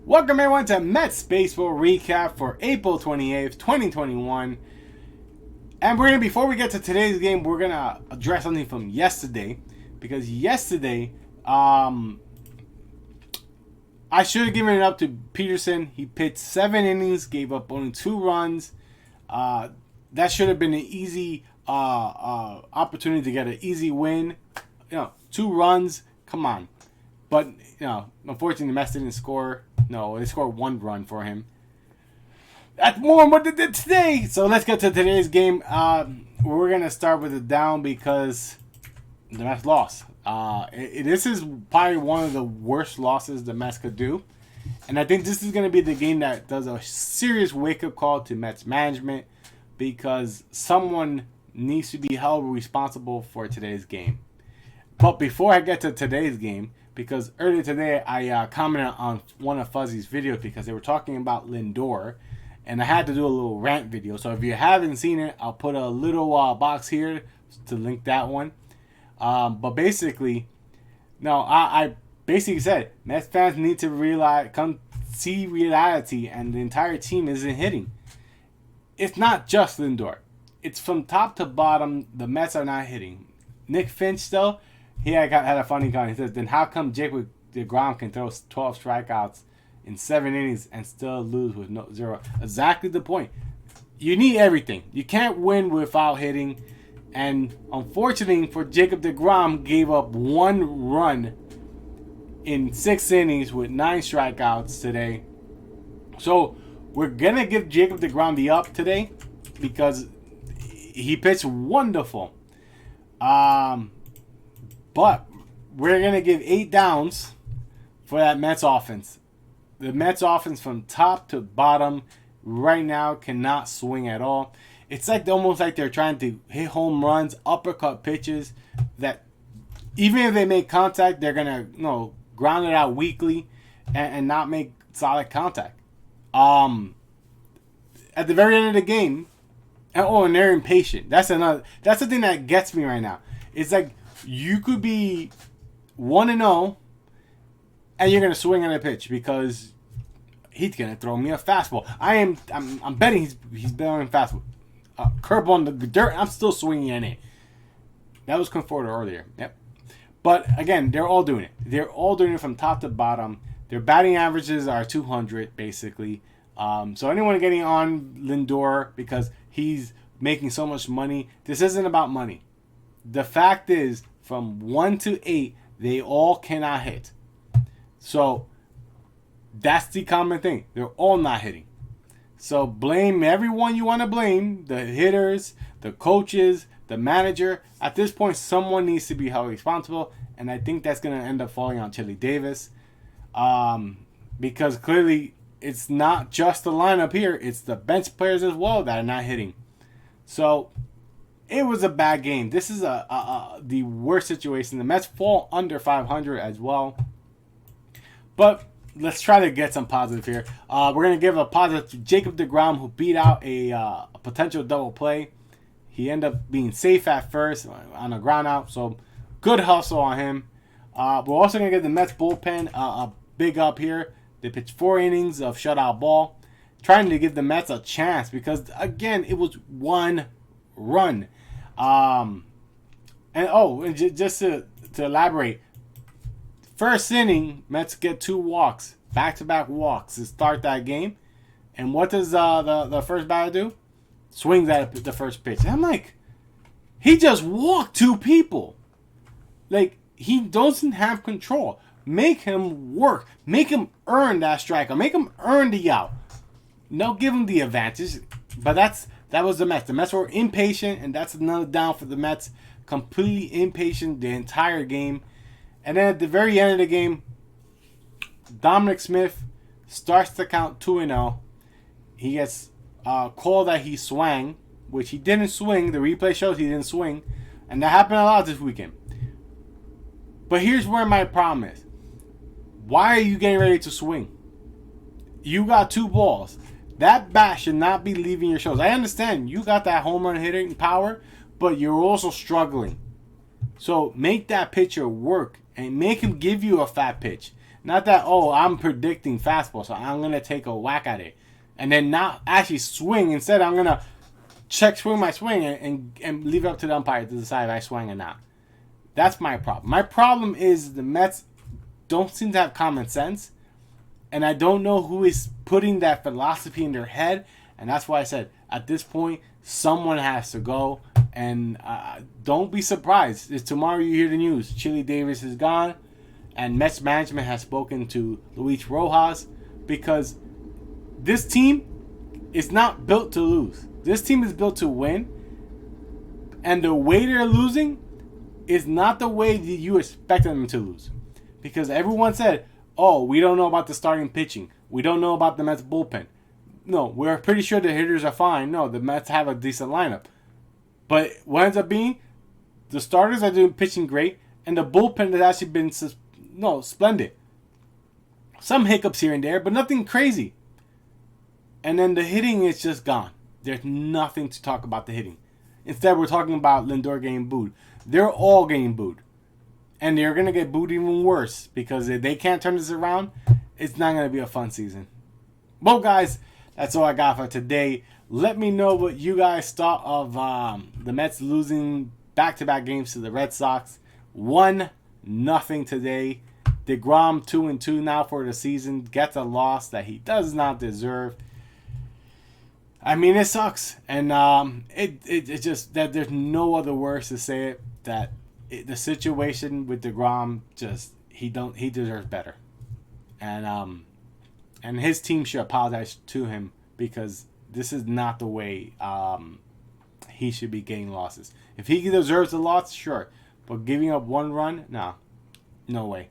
Welcome everyone to Mets Baseball Recap for April 28th, 2021. And before we get to today's game, we're gonna address something from yesterday. Because yesterday, I should have given it up to Peterson. He pitched 7 innings, gave up only 2 runs. That should have been an easy opportunity to get an easy win. 2 runs, come on. But, unfortunately the Mets didn't score. No, they scored 1 run for him. That's more than what they did today. So let's get to today's game. We're going to start with a down because the Mets lost. This is probably one of the worst losses the Mets could do. And I think this is going to be the game that does a serious wake-up call to Mets management because someone needs to be held responsible for today's game. But before I get to today's game, because earlier today I commented on one of Fuzzy's videos because they were talking about Lindor, and I had to do a little rant video. So if you haven't seen it, I'll put a little box here to link that one. But basically, I basically said Mets fans need to come see reality, and the entire team isn't hitting. It's not just Lindor. It's from top to bottom. The Mets are not hitting. Nick Finch though. He had a funny comment. He says, then how come Jacob deGrom can throw 12 strikeouts in 7 innings and still lose with 0? Exactly the point. You need everything. You can't win without hitting. And unfortunately for Jacob deGrom, gave up 1 run in 6 innings with 9 strikeouts today. So we're going to give Jacob deGrom the up today because he pitched wonderful. But we're going to give 8 downs for that Mets offense. The Mets offense from top to bottom right now cannot swing at all. It's almost like they're trying to hit home runs, uppercut pitches that even if they make contact, they're going to ground it out weakly and not make solid contact. At the very end of the game, and they're impatient. That's the thing that gets me right now. It's like you could be 1-0 and you're gonna swing on a pitch because he's gonna throw me a fastball. I'm betting he's throwing fastball. Curb on the dirt. I'm still swinging in it. That was Conforto earlier. Yep. But again, they're all doing it. They're all doing it from top to bottom. Their batting averages are 200 basically. So anyone getting on Lindor because he's making so much money, this isn't about money. The fact is, from 1 to 8, they all cannot hit. So that's the common thing. They're all not hitting. So blame everyone you want to blame. The hitters, the coaches, the manager. At this point, someone needs to be held responsible. And I think that's going to end up falling on Chili Davis. Because clearly, it's not just the lineup here. It's the bench players as well that are not hitting. So it was a bad game. This is the worst situation. The Mets fall under 500 as well. But let's try to get some positive here. We're going to give a positive to Jacob deGrom, who beat out a potential double play. He ended up being safe at first on a ground out. So good hustle on him. We're also going to give the Mets bullpen a big up here. They pitched 4 innings of shutout ball, trying to give the Mets a chance because, again, it was 1 run. And just to elaborate, first inning, Mets get 2 walks, back-to-back walks to start that game. And what does the first batter do? Swings at the first pitch. And I'm like, he just walked 2 people. Like, he doesn't have control. Make him work. Make him earn that strikeout. Make him earn the out. No, give him the advantage. But that was the Mets. The Mets were impatient, and that's another down for the Mets. Completely impatient the entire game. And then at the very end of the game, Dominic Smith starts to count 2-0. He gets called that he swung, which he didn't swing. The replay shows he didn't swing. And that happened a lot this weekend. But here's where my problem is. Why are you getting ready to swing? You got 2 balls. That bat should not be leaving your shoulders. I understand you got that home run hitting power, but you're also struggling. So make that pitcher work and make him give you a fat pitch. Not that, oh, I'm predicting fastball, so I'm going to take a whack at it. And then not actually swing. Instead, I'm going to swing my swing and leave it up to the umpire to decide if I swing or not. That's my problem. My problem is the Mets don't seem to have common sense. And I don't know who is putting that philosophy in their head. And that's why I said, at this point, someone has to go. And don't be surprised if tomorrow you hear the news. Chili Davis is gone. And Mets management has spoken to Luis Rojas. Because this team is not built to lose. This team is built to win. And the way they're losing is not the way that you expect them to lose. Because everyone said, oh, we don't know about the starting pitching. We don't know about the Mets bullpen. No, we're pretty sure the hitters are fine. No, the Mets have a decent lineup. But what ends up being, the starters are doing pitching great, and the bullpen has actually been splendid. Some hiccups here and there, but nothing crazy. And then the hitting is just gone. There's nothing to talk about the hitting. Instead, we're talking about Lindor getting booed. They're all getting booed. And they're going to get booed even worse because if they can't turn this around, it's not going to be a fun season. Well, guys, that's all I got for today. Let me know what you guys thought of the Mets losing back-to-back games to the Red Sox. 1-0 today. DeGrom 2-2 now for the season. Gets a loss that he does not deserve. I mean, it sucks. And it just, that there's no other words to say it, that the situation with DeGrom, just he deserves better, and his team should apologize to him because this is not the way he should be getting losses. If he deserves a loss, sure, but giving up 1 run, no way.